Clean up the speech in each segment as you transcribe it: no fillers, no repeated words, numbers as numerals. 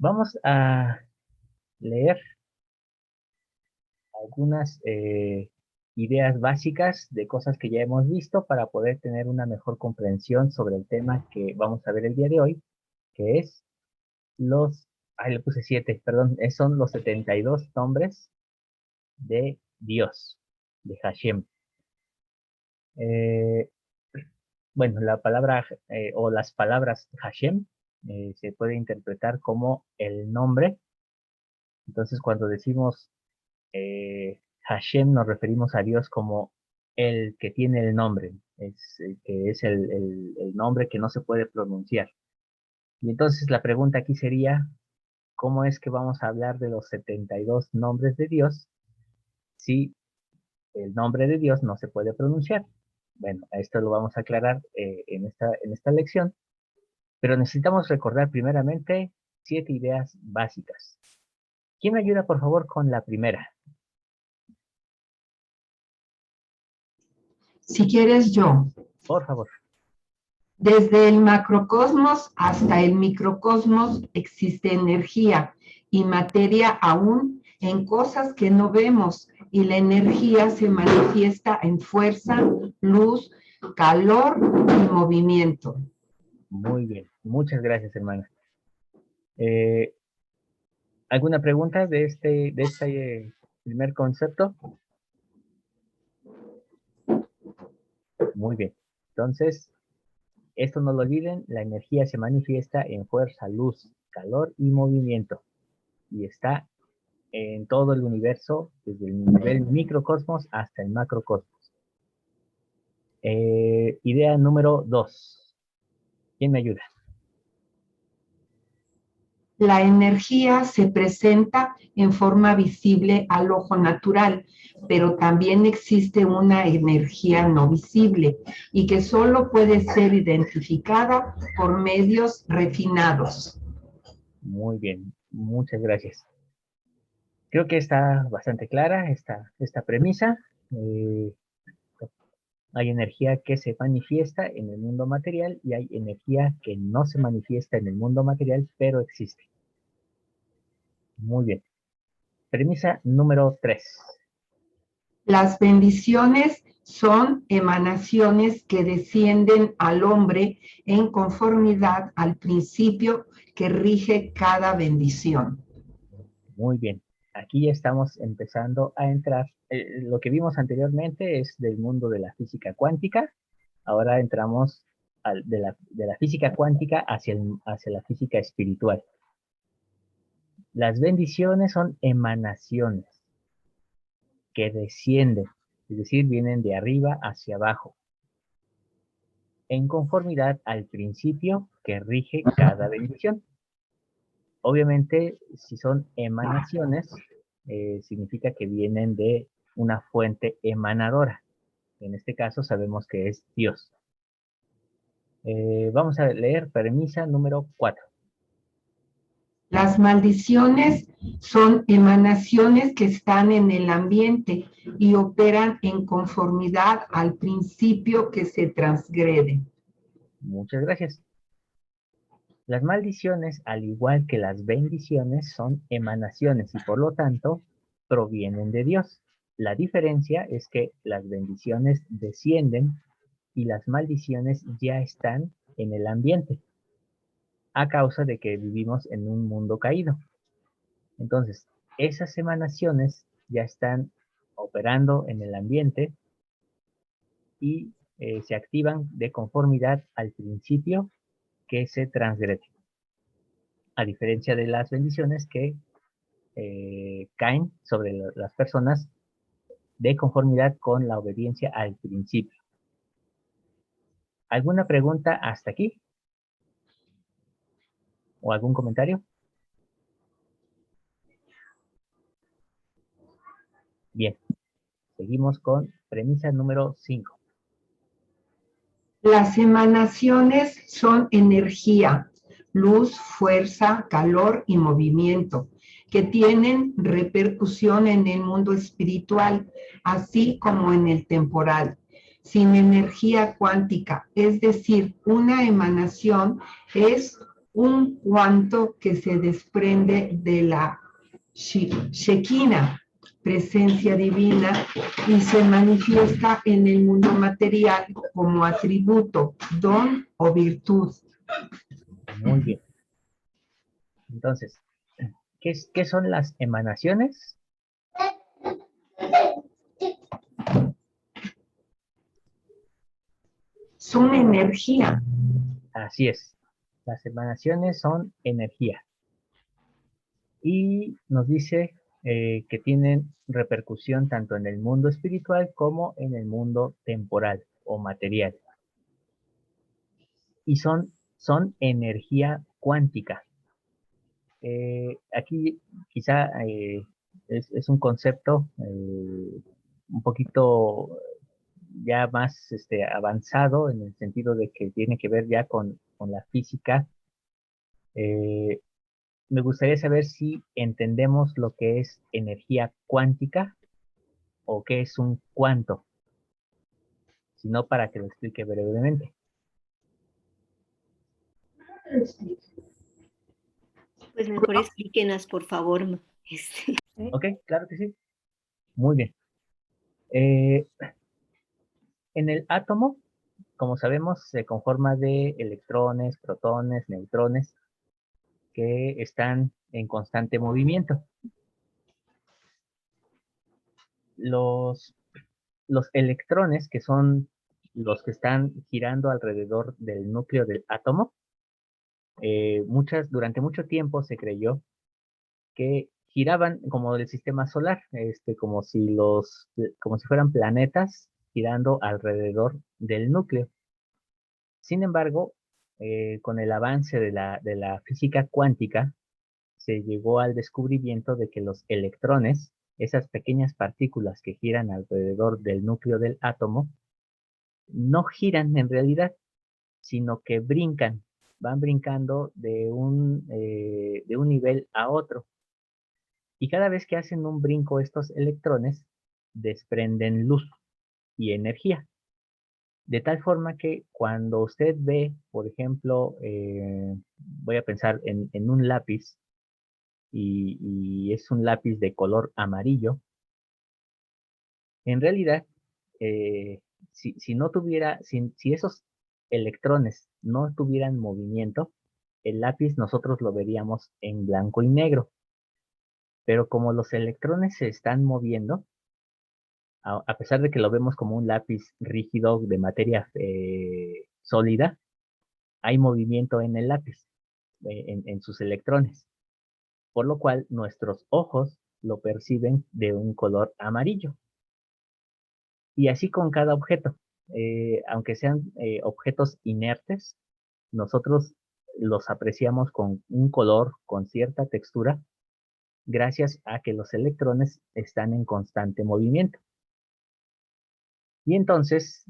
Vamos a leer algunas ideas básicas de cosas que ya hemos visto para poder tener una mejor comprensión sobre el tema que vamos a ver el día de hoy, que es le puse 7, perdón, son los 72 nombres de Dios, de Hashem. Bueno, la palabra o las palabras Hashem se puede interpretar como el nombre. Entonces, cuando decimos Hashem, nos referimos a Dios como el que tiene el nombre, que es el nombre que no se puede pronunciar. Y entonces la pregunta aquí sería, ¿cómo es que vamos a hablar de los 72 nombres de Dios si el nombre de Dios no se puede pronunciar? Bueno, esto lo vamos a aclarar en esta lección, pero necesitamos recordar primeramente 7 ideas básicas. ¿Quién me ayuda, por favor, con la primera? Si quieres yo. Por favor. Desde el macrocosmos hasta el microcosmos existe energía y materia aún en cosas que no vemos, y la energía se manifiesta en fuerza, luz, calor y movimiento. Muy bien, muchas gracias, hermana. ¿Alguna pregunta de este primer concepto? Muy bien. Entonces, esto no lo olviden, la energía se manifiesta en fuerza, luz, calor y movimiento. Y está en todo el universo, desde el nivel microcosmos hasta el macrocosmos. Idea número 2. ¿Quién me ayuda? La energía se presenta en forma visible al ojo natural, pero también existe una energía no visible y que solo puede ser identificada por medios refinados. Muy bien, muchas gracias. Creo que está bastante clara esta premisa. Hay energía que se manifiesta en el mundo material y hay energía que no se manifiesta en el mundo material, pero existe. Muy bien. Premisa número 3. Las bendiciones son emanaciones que descienden al hombre en conformidad al principio que rige cada bendición. Muy bien. Aquí ya estamos empezando a entrar. Lo que vimos anteriormente es del mundo de la física cuántica. Ahora entramos de la física cuántica hacia la física espiritual. Las bendiciones son emanaciones que descienden, es decir, vienen de arriba hacia abajo, en conformidad al principio que rige cada bendición. Obviamente, si son emanaciones, significa que vienen de una fuente emanadora. En este caso sabemos que es Dios. Vamos a leer premisa número 4. Las maldiciones son emanaciones que están en el ambiente y operan en conformidad al principio que se transgrede. Muchas gracias. Las maldiciones, al igual que las bendiciones, son emanaciones y por lo tanto provienen de Dios. La diferencia es que las bendiciones descienden y las maldiciones ya están en el ambiente, a causa de que vivimos en un mundo caído. Entonces, esas emanaciones ya están operando en el ambiente y se activan de conformidad al principio que se transgrede. A diferencia de las bendiciones que caen sobre las personas de conformidad con la obediencia al principio. ¿Alguna pregunta hasta aquí? ¿O algún comentario? Bien, seguimos con premisa número 5. Las emanaciones son energía, luz, fuerza, calor y movimiento, que tienen repercusión en el mundo espiritual, así como en el temporal. Sin energía cuántica, es decir, una emanación es un cuanto que se desprende de la Shekinah, presencia divina, y se manifiesta en el mundo material como atributo, don o virtud. Muy bien. Entonces, ¿qué son las emanaciones? Son energía. Así es. Las emanaciones son energía. Y nos dice que tienen repercusión tanto en el mundo espiritual como en el mundo temporal o material. Y son energía cuántica. Aquí quizá es un concepto un poquito ya más avanzado en el sentido de que tiene que ver ya con la física. Eh, Me gustaría saber si entendemos lo que es energía cuántica o qué es un cuanto, si no para que lo explique brevemente. Pues mejor explíquenos, por favor. Ok, claro que sí. Muy bien. Eh, en el átomo, como sabemos, se conforma de electrones, protones, neutrones, que están en constante movimiento. Los, los electrones, que son los que están girando alrededor del núcleo del átomo, durante mucho tiempo se creyó que giraban como del sistema solar, como si fueran planetas girando alrededor del núcleo. Sin embargo, con el avance de la física cuántica, se llegó al descubrimiento de que los electrones, esas pequeñas partículas que giran alrededor del núcleo del átomo, no giran en realidad, sino que brincan, van brincando de un nivel a otro. Y cada vez que hacen un brinco estos electrones, desprenden luz y energía. De tal forma que cuando usted ve, por ejemplo, voy a pensar en un lápiz y es un lápiz de color amarillo, en realidad, eh, si no tuviera, si esos electrones no tuvieran movimiento, el lápiz nosotros lo veríamos en blanco y negro. Pero como los electrones se están moviendo, a pesar de que lo vemos como un lápiz rígido de materia sólida, hay movimiento en el lápiz, en sus electrones, por lo cual nuestros ojos lo perciben de un color amarillo. Y así con cada objeto. Aunque sean objetos inertes, nosotros los apreciamos con un color, con cierta textura, gracias a que los electrones están en constante movimiento. Y entonces,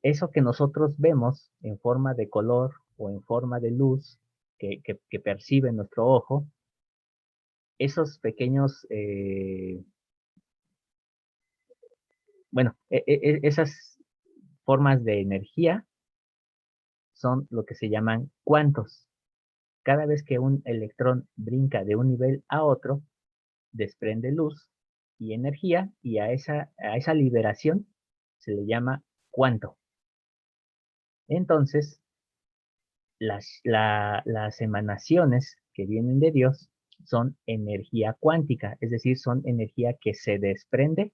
eso que nosotros vemos en forma de color o en forma de luz que percibe nuestro ojo, esos pequeños, esas formas de energía son lo que se llaman cuantos. Cada vez que un electrón brinca de un nivel a otro, desprende luz y energía y a esa liberación se le llama cuanto. Entonces, las emanaciones que vienen de Dios son energía cuántica, es decir, son energía que se desprende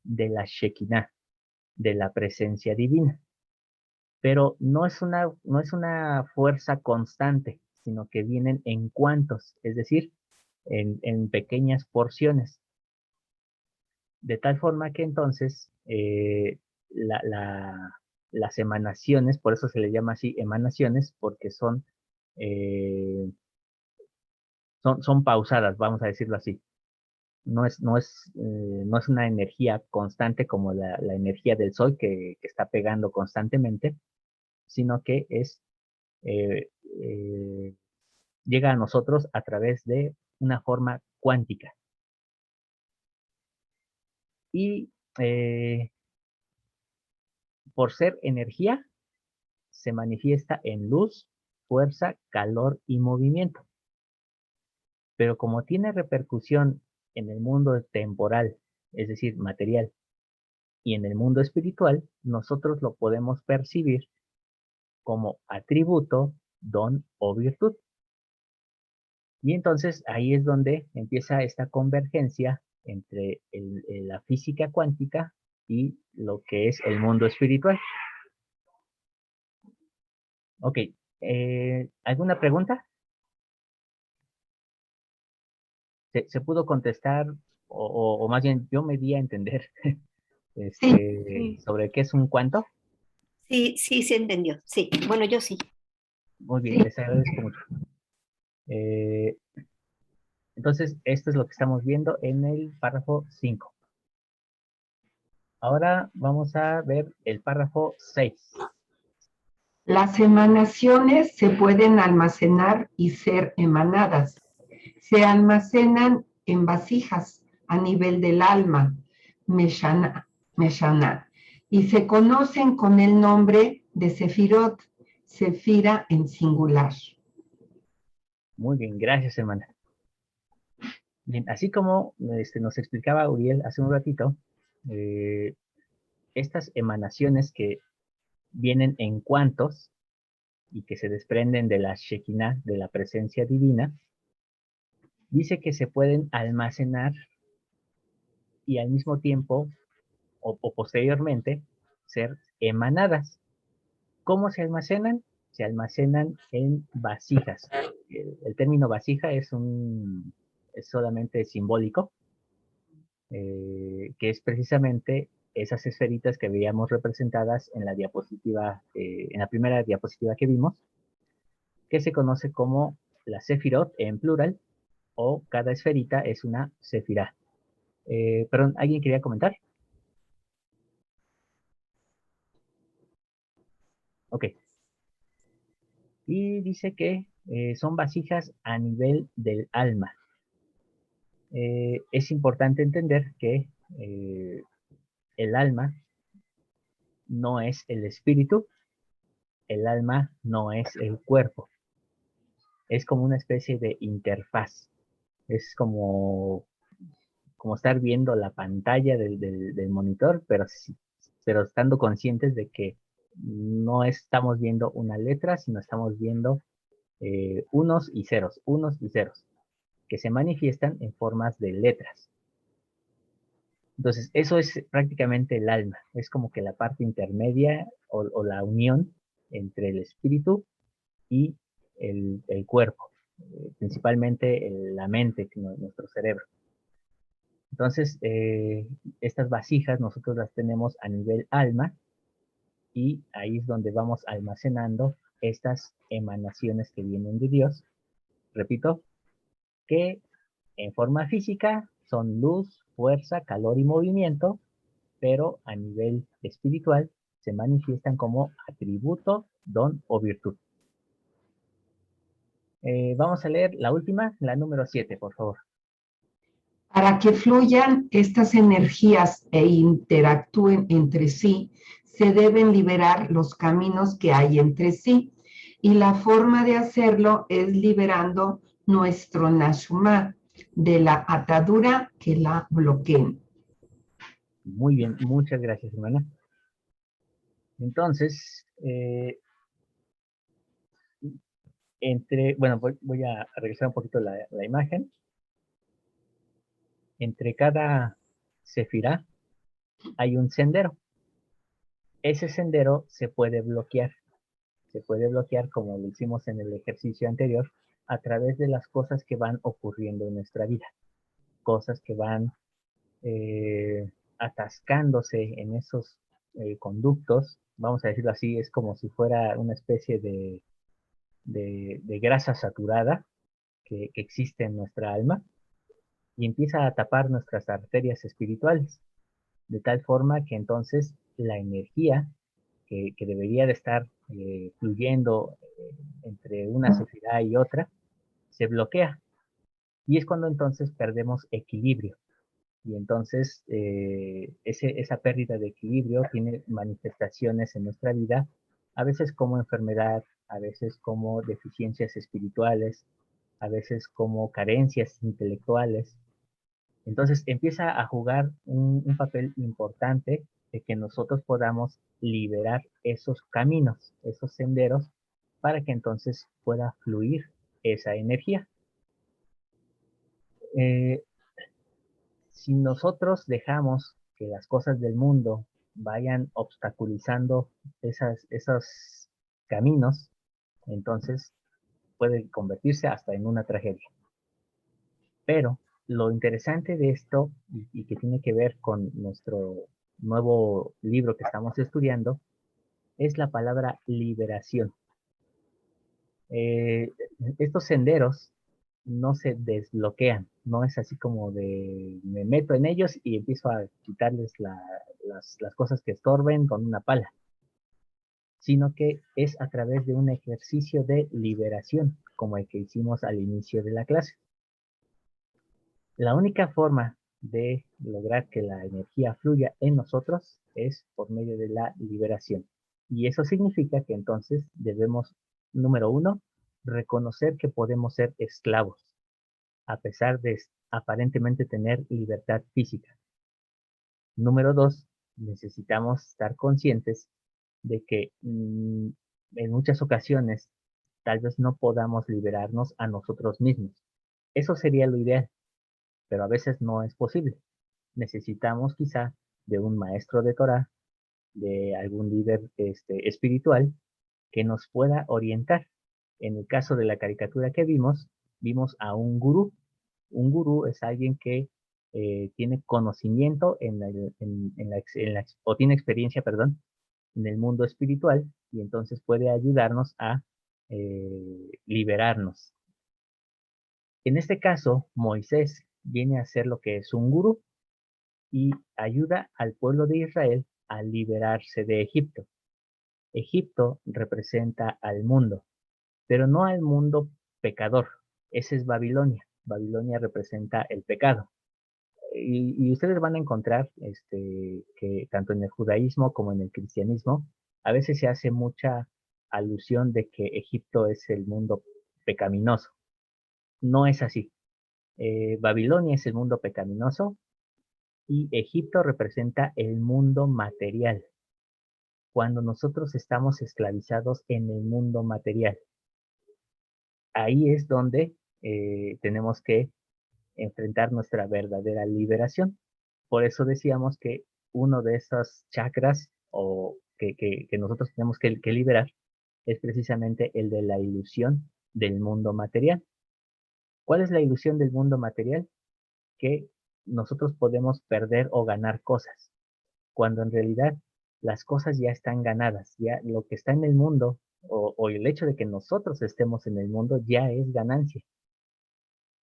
de la Shekinah, de la presencia divina. Pero no es una fuerza constante, sino que vienen en cuantos, es decir, en pequeñas porciones. De tal forma que entonces la, la- las emanaciones, por eso se les llama así emanaciones, porque eh, son pausadas, vamos a decirlo así. No es una energía constante como la energía del sol que está pegando constantemente, sino que eh, eh, llega a nosotros a través de una forma cuántica. Y por ser energía, se manifiesta en luz fuerza, calor y movimiento. Pero como tiene repercusión en el mundo temporal, es decir, material, y en el mundo espiritual, nosotros lo podemos percibir como atributo, don o virtud. Y entonces ahí es donde empieza esta convergencia entre la física cuántica y lo que es el mundo espiritual. Ok, ¿alguna pregunta? ¿Se pudo contestar o más bien yo me di a entender Sí, Sí, sobre qué es un cuánto? sí, sí se entendió. Sí, bueno, yo sí. Muy bien, sí. les agradezco mucho. Eh, entonces, esto es lo que estamos viendo en el párrafo 5. Ahora vamos a ver el párrafo 6. Las emanaciones se pueden almacenar y ser emanadas. Se almacenan en vasijas a nivel del alma, Meshana, Meshana, y se conocen con el nombre de Sefirot, Sefira en singular. Muy bien, gracias, hermana. Bien, así como nos explicaba Uriel hace un ratito, eh, estas emanaciones que vienen en cuantos y que se desprenden de la Shekinah, de la presencia divina, dice que se pueden almacenar y al mismo tiempo o posteriormente ser emanadas. ¿Cómo se almacenan? Se almacenan en vasijas. El término vasija es solamente simbólico, que es precisamente esas esferitas que veíamos representadas en la diapositiva, en la primera diapositiva que vimos, que se conoce como la sefirot en plural, o cada esferita es una sefirá. Perdón, ¿alguien quería comentar? Ok. Y dice que son vasijas a nivel del alma. Es importante entender que el alma no es el espíritu, el alma no es el cuerpo, es como una especie de interfaz, es como estar viendo la pantalla del monitor, pero estando conscientes de que no estamos viendo una letra, sino estamos viendo unos y ceros, que se manifiestan en formas de letras. Entonces, eso es prácticamente el alma, es como que la parte intermedia o la unión entre el espíritu y el cuerpo, principalmente la mente, nuestro cerebro. Entonces, estas vasijas nosotros las tenemos a nivel alma y ahí es donde vamos almacenando estas emanaciones que vienen de Dios. Repito, que en forma física son luz, fuerza, calor y movimiento, pero a nivel espiritual se manifiestan como atributo, don o virtud. Vamos a leer la última, la número 7, por favor. Para que fluyan estas energías e interactúen entre sí, se deben liberar los caminos que hay entre sí. Y la forma de hacerlo es liberando nuestro Nashuma de la atadura que la bloqueen. Muy bien, muchas gracias, hermana. Entonces, bueno, voy a regresar un poquito la imagen. Entre cada sefirá hay un sendero. Ese sendero se puede bloquear. Se puede bloquear como lo hicimos en el ejercicio anterior a través de las cosas que van ocurriendo en nuestra vida. Cosas que van atascándose en esos conductos, vamos a decirlo así, es como si fuera una especie de grasa saturada que existe en nuestra alma y empieza a tapar nuestras arterias espirituales, de tal forma que entonces la energía que debería de estar fluyendo entre una sefirá y otra, se bloquea. Y es cuando entonces perdemos equilibrio. Y entonces esa pérdida de equilibrio tiene manifestaciones en nuestra vida, a veces como enfermedad, a veces como deficiencias espirituales, a veces como carencias intelectuales. Entonces empieza a jugar un papel importante de que nosotros podamos liberar esos caminos, esos senderos, para que entonces pueda fluir esa energía. Eh, si nosotros dejamos que las cosas del mundo vayan obstaculizando esos caminos, entonces puede convertirse hasta en una tragedia. Pero lo interesante de esto, y que tiene que ver con nuestro nuevo libro que estamos estudiando, es la palabra liberación. Eh, Estos senderos no se desbloquean, no es así como de me meto en ellos y empiezo a quitarles las cosas que estorben con una pala, sino que es a través de un ejercicio de liberación, como el que hicimos al inicio de la clase. La única forma de lograr que la energía fluya en nosotros es por medio de la liberación. Y eso significa que entonces debemos, número uno, reconocer que podemos ser esclavos, a pesar de aparentemente tener libertad física. Número dos, necesitamos estar conscientes de que en muchas ocasiones tal vez no podamos liberarnos a nosotros mismos. Eso sería lo ideal, pero a veces no es posible. Necesitamos quizá de un maestro de Torah, de algún líder espiritual que nos pueda orientar. En el caso de la caricatura que vimos a un gurú. Un gurú es alguien que tiene conocimiento o tiene experiencia, perdón, en el mundo espiritual y entonces puede ayudarnos a liberarnos. En este caso, Moisés viene a ser lo que es un gurú y ayuda al pueblo de Israel a liberarse de Egipto. Egipto representa al mundo, pero no al mundo pecador. Ese es Babilonia. Babilonia representa el pecado. Y ustedes van a encontrar que tanto en el judaísmo como en el cristianismo, a veces se hace mucha alusión de que Egipto es el mundo pecaminoso. No es así. Babilonia es el mundo pecaminoso y Egipto representa el mundo material. Cuando nosotros estamos esclavizados en el mundo material, ahí es donde tenemos que enfrentar nuestra verdadera liberación. Por eso decíamos que uno de esos chakras o que nosotros tenemos que liberar es precisamente el de la ilusión del mundo material. ¿Cuál es la ilusión del mundo material? Que nosotros podemos perder o ganar cosas, cuando en realidad las cosas ya están ganadas, ya lo que está en el mundo o el hecho de que nosotros estemos en el mundo ya es ganancia.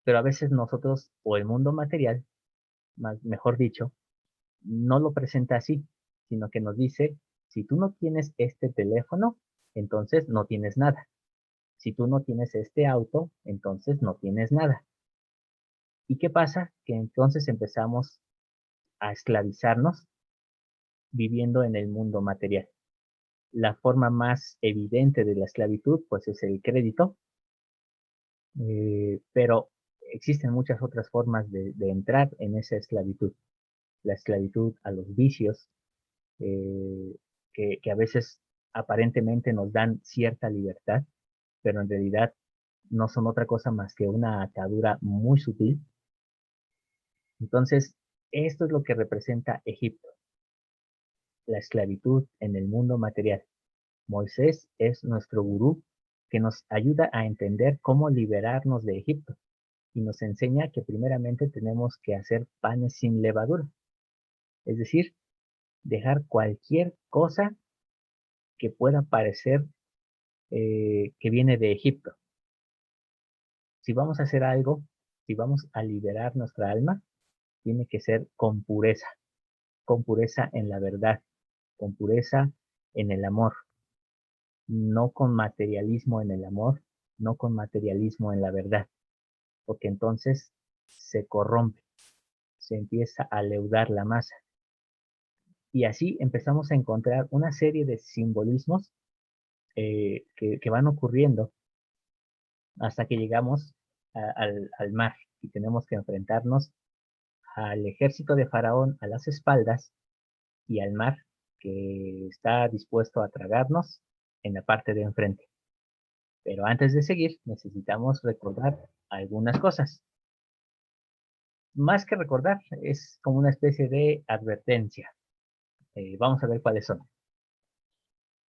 Pero a veces nosotros, o el mundo material, mejor dicho, no lo presenta así, sino que nos dice, si tú no tienes este teléfono, entonces no tienes nada. Si tú no tienes este auto, entonces no tienes nada. ¿Y qué pasa? Que entonces empezamos a esclavizarnos viviendo en el mundo material. La forma más evidente de la esclavitud, pues es el crédito, pero existen muchas otras formas de entrar en esa esclavitud. La esclavitud a los vicios, eh, que a veces aparentemente nos dan cierta libertad, pero en realidad no son otra cosa más que una atadura muy sutil. Entonces, esto es lo que representa Egipto, la esclavitud en el mundo material. Moisés es nuestro gurú que nos ayuda a entender cómo liberarnos de Egipto y nos enseña que primeramente tenemos que hacer panes sin levadura, es decir, dejar cualquier cosa que pueda parecer que viene de Egipto. Si vamos a hacer algo, si vamos a liberar nuestra alma, tiene que ser con pureza en la verdad, con pureza en el amor, no con materialismo en el amor, no con materialismo en la verdad, porque entonces se corrompe, se empieza a leudar la masa. Y así empezamos a encontrar una serie de simbolismos que van ocurriendo hasta que llegamos al mar y tenemos que enfrentarnos al ejército de Faraón a las espaldas y al mar que está dispuesto a tragarnos en la parte de enfrente. Pero antes de seguir, necesitamos recordar algunas cosas. Más que recordar, es como una especie de advertencia. Vamos a ver cuáles son.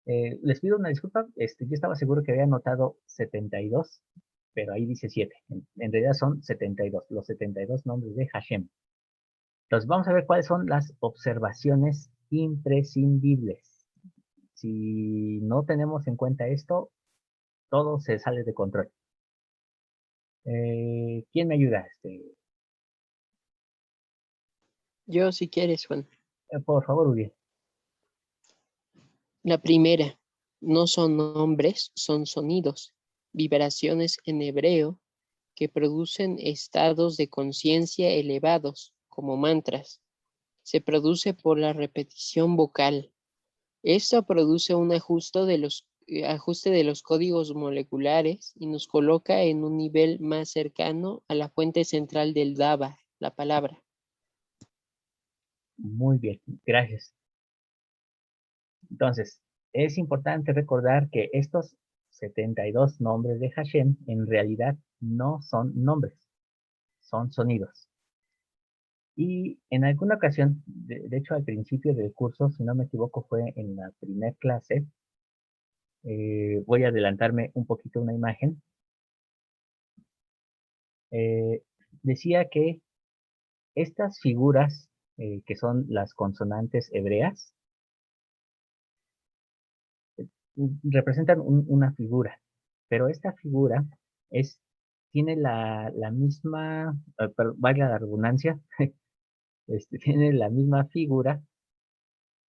Les pido una disculpa, yo estaba seguro que había anotado 72, pero ahí dice 7. En realidad son 72, los 72 nombres de Hashem. Entonces vamos a ver cuáles son las observaciones imprescindibles. Si no tenemos en cuenta esto, todo se sale de control. ¿Quién me ayuda? Yo, si quieres, Juan. Por favor, Uriel. La primera, no son nombres, son sonidos, vibraciones en hebreo que producen estados de conciencia elevados, como mantras. Se produce por la repetición vocal. Esto produce un ajuste de los códigos moleculares y nos coloca en un nivel más cercano a la fuente central del Dava, la palabra. Muy bien, gracias. Entonces, es importante recordar que estos 72 nombres de Hashem en realidad no son nombres, son sonidos. Y en alguna ocasión, de hecho al principio del curso, si no me equivoco, fue en la primera clase, voy a adelantarme un poquito una imagen. Decía que estas figuras, que son las consonantes hebreas, representan una figura, pero esta figura tiene la misma, valga la redundancia, tiene la misma figura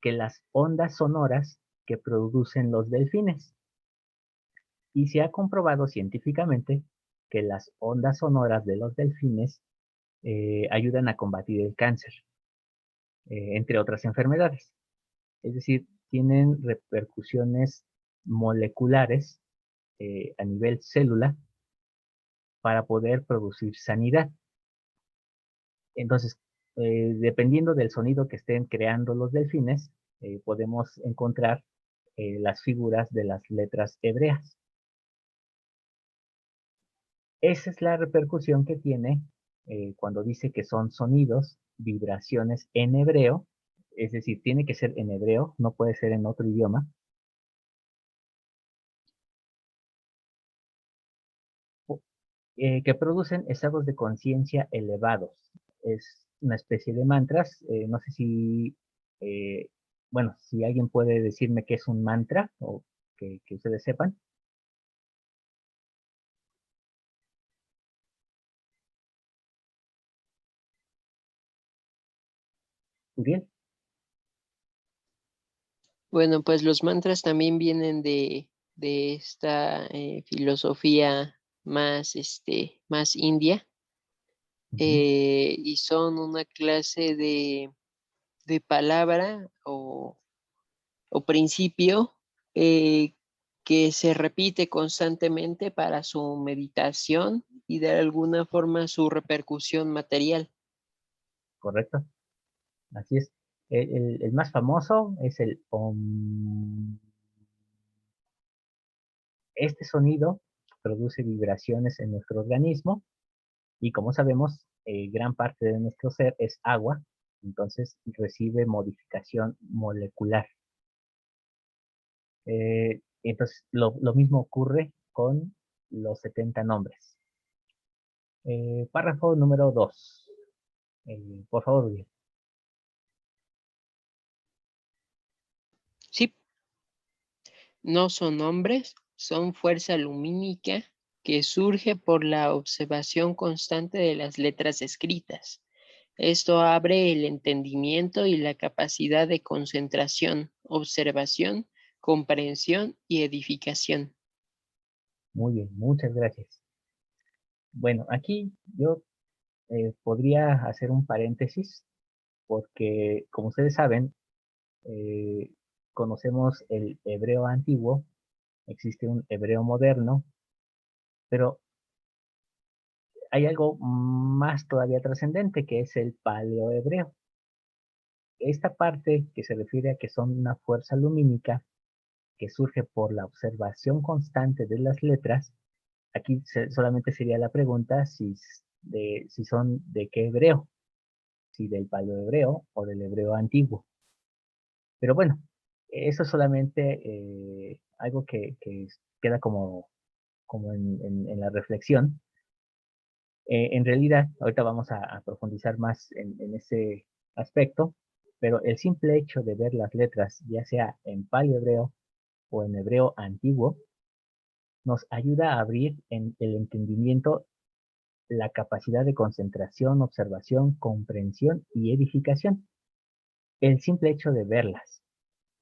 que las ondas sonoras que producen los delfines. Y se ha comprobado científicamente que las ondas sonoras de los delfines ayudan a combatir el cáncer, entre otras enfermedades. Es decir, tienen repercusiones moleculares a nivel célula para poder producir sanidad. Entonces, dependiendo del sonido que estén creando los delfines, podemos encontrar las figuras de las letras hebreas. Esa es la repercusión que tiene cuando dice que son sonidos, vibraciones en hebreo, es decir, tiene que ser en hebreo, no puede ser en otro idioma. Que producen estados de conciencia elevados. Es una especie de mantras. No sé si, bueno, si alguien puede decirme qué es un mantra o que ustedes sepan. Uriel. Bueno, pues los mantras también vienen de esta filosofía más india, y son una clase de palabra o principio eh, que se repite constantemente para su meditación y de alguna forma su repercusión material. Correcto. Así es. El más famoso es el Om. Este sonido produce vibraciones en nuestro organismo y como sabemos, gran parte de nuestro ser es agua, entonces recibe modificación molecular. Entonces, lo mismo ocurre con los 70 nombres. Párrafo número 2. Por favor, Uriel. Sí, no son nombres, son fuerza lumínica que surge por la observación constante de las letras escritas. Esto abre el entendimiento y la capacidad de concentración, observación, comprensión y edificación. Muy bien, muchas gracias. Bueno, aquí yo podría hacer un paréntesis porque, como ustedes saben, conocemos el hebreo antiguo existe un hebreo moderno, pero hay algo más todavía trascendente, que es el paleohebreo. Esta parte que se refiere a que son una fuerza lumínica que surge por la observación constante de las letras. Aquí solamente sería la pregunta si son de qué hebreo, si del paleohebreo o del hebreo antiguo. Pero bueno, eso es solamente algo que queda como en la reflexión. En realidad, ahorita vamos a profundizar más en ese aspecto, pero el simple hecho de ver las letras, ya sea en paleohebreo o en hebreo antiguo, nos ayuda a abrir en el entendimiento la capacidad de concentración, observación, comprensión y edificación. El simple hecho de verlas.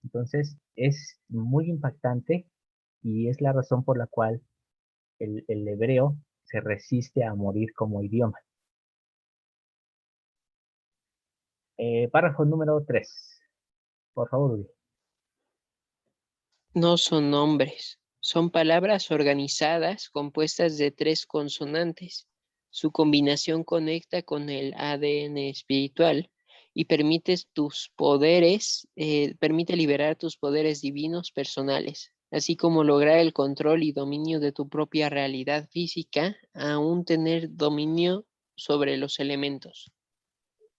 Entonces, es muy impactante y es la razón por la cual el hebreo se resiste a morir como idioma. Párrafo número 3. Por favor, Uri. No son nombres, son palabras organizadas compuestas de 3 consonantes. Su combinación conecta con el ADN espiritual y permite liberar tus poderes divinos personales, así como lograr el control y dominio de tu propia realidad física, aún tener dominio sobre los elementos.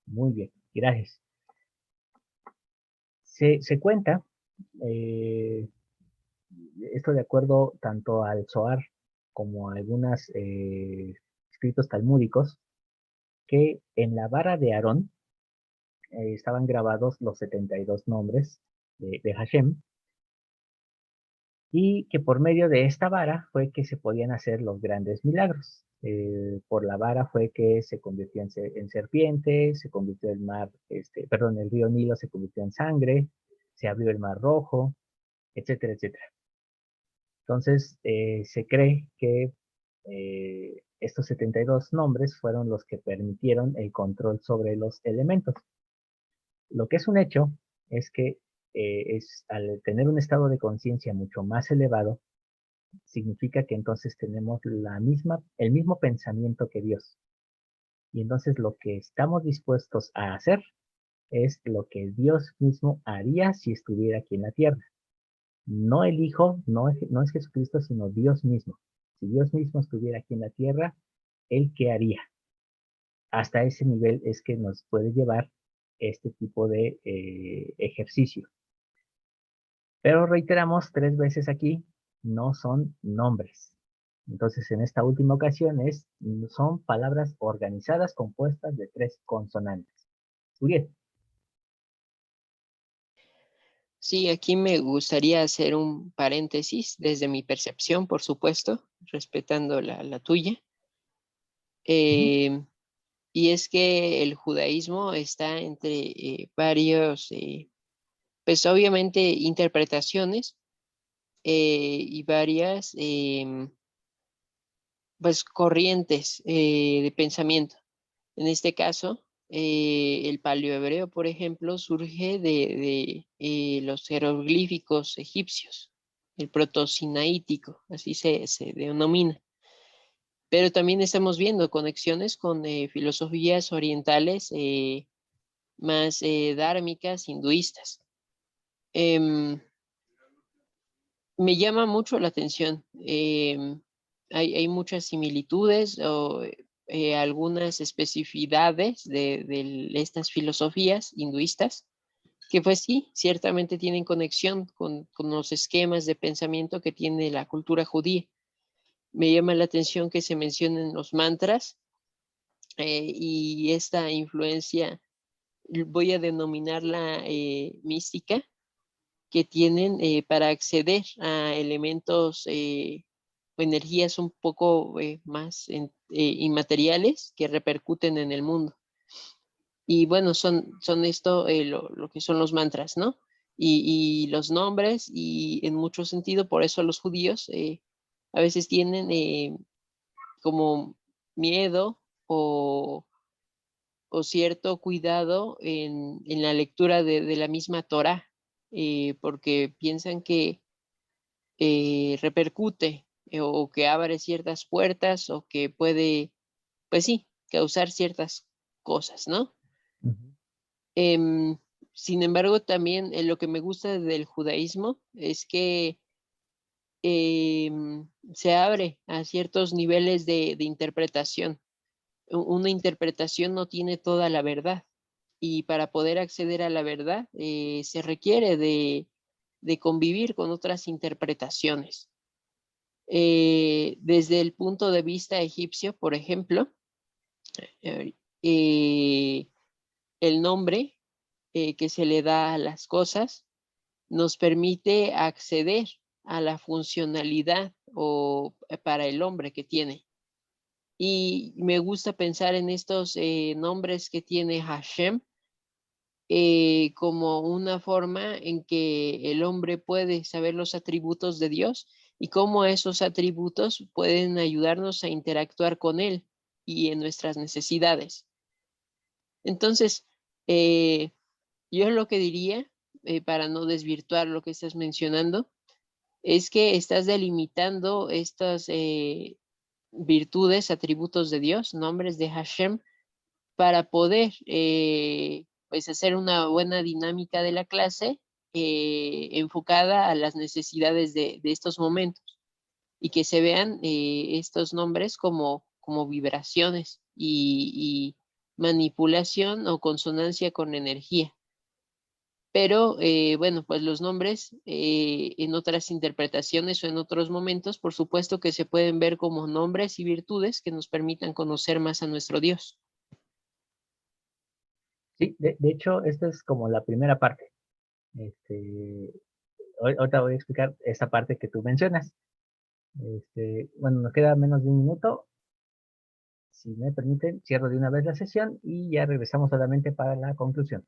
Muy bien, gracias. Se cuenta, eh, esto de acuerdo tanto al Zohar como a algunos escritos talmúdicos, que en la vara de Aarón estaban grabados los 72 nombres de Hashem, y que por medio de esta vara fue que se podían hacer los grandes milagros. Por la vara fue que se convirtió en serpiente, se convirtió el mar, el río Nilo se convirtió en sangre, se abrió el mar rojo, etcétera, etcétera. Entonces, se cree que estos 72 nombres fueron los que permitieron el control sobre los elementos. Lo que es un hecho es que al tener un estado de conciencia mucho más elevado, significa que entonces tenemos el mismo pensamiento que Dios. Y entonces lo que estamos dispuestos a hacer es lo que Dios mismo haría si estuviera aquí en la tierra. No el Hijo, no es Jesucristo, sino Dios mismo. Si Dios mismo estuviera aquí en la tierra, ¿Él qué haría? Hasta ese nivel es que nos puede llevar este tipo de ejercicio. Pero reiteramos 3 veces aquí, no son nombres. Entonces, en esta última ocasión son palabras organizadas compuestas de 3 consonantes. Uriel. Sí, aquí me gustaría hacer un paréntesis desde mi percepción, por supuesto, respetando la tuya. Ujú. Eh, y es que el judaísmo está entre varios, pues obviamente interpretaciones y varias pues corrientes de pensamiento. En este caso, el paleohebreo, por ejemplo, surge de los jeroglíficos egipcios, el protosinaítico, así se denomina. Pero también estamos viendo conexiones con filosofías orientales más dármicas, hinduistas. Em, Me llama mucho la atención. Hay muchas similitudes o algunas especificidades de estas filosofías hinduistas que pues sí, ciertamente tienen conexión con los esquemas de pensamiento que tiene la cultura judía. Me llama la atención que se mencionen los mantras y esta influencia, voy a denominarla mística, que tienen para acceder a elementos o energías un poco más inmateriales que repercuten en el mundo. Y bueno, son esto lo que son los mantras, ¿no? Y los nombres, y en mucho sentido, por eso los judíos a veces tienen como miedo o cierto cuidado en la lectura de la misma Torá, porque piensan que repercute o que abre ciertas puertas o que puede, pues sí, causar ciertas cosas, ¿no? Ujú. Em, Sin embargo, también lo que me gusta del judaísmo es que se abre a ciertos niveles de interpretación. Una interpretación no tiene toda la verdad y para poder acceder a la verdad se requiere de convivir con otras interpretaciones. Desde el punto de vista egipcio, por ejemplo, eh, eh, el nombre que se le da a las cosas nos permite acceder a la funcionalidad o para el hombre que tiene. Y me gusta pensar en estos nombres que tiene Hashem como una forma en que el hombre puede saber los atributos de Dios y cómo esos atributos pueden ayudarnos a interactuar con Él y en nuestras necesidades. Entonces, eh, yo lo que diría, para no desvirtuar lo que estás mencionando, es que estás delimitando estas virtudes, atributos de Dios, nombres de Hashem, para poder pues hacer una buena dinámica de la clase enfocada a las necesidades de estos momentos y que se vean estos nombres como vibraciones y manipulación o consonancia con energía. Pero bueno, pues los nombres en otras interpretaciones o en otros momentos, por supuesto que se pueden ver como nombres y virtudes que nos permitan conocer más a nuestro Dios. Sí, de hecho, esta es como la primera parte. Ahorita voy a explicar esa parte que tú mencionas. Bueno, nos queda menos de un minuto. Si me permiten, cierro de una vez la sesión y ya regresamos solamente para la conclusión.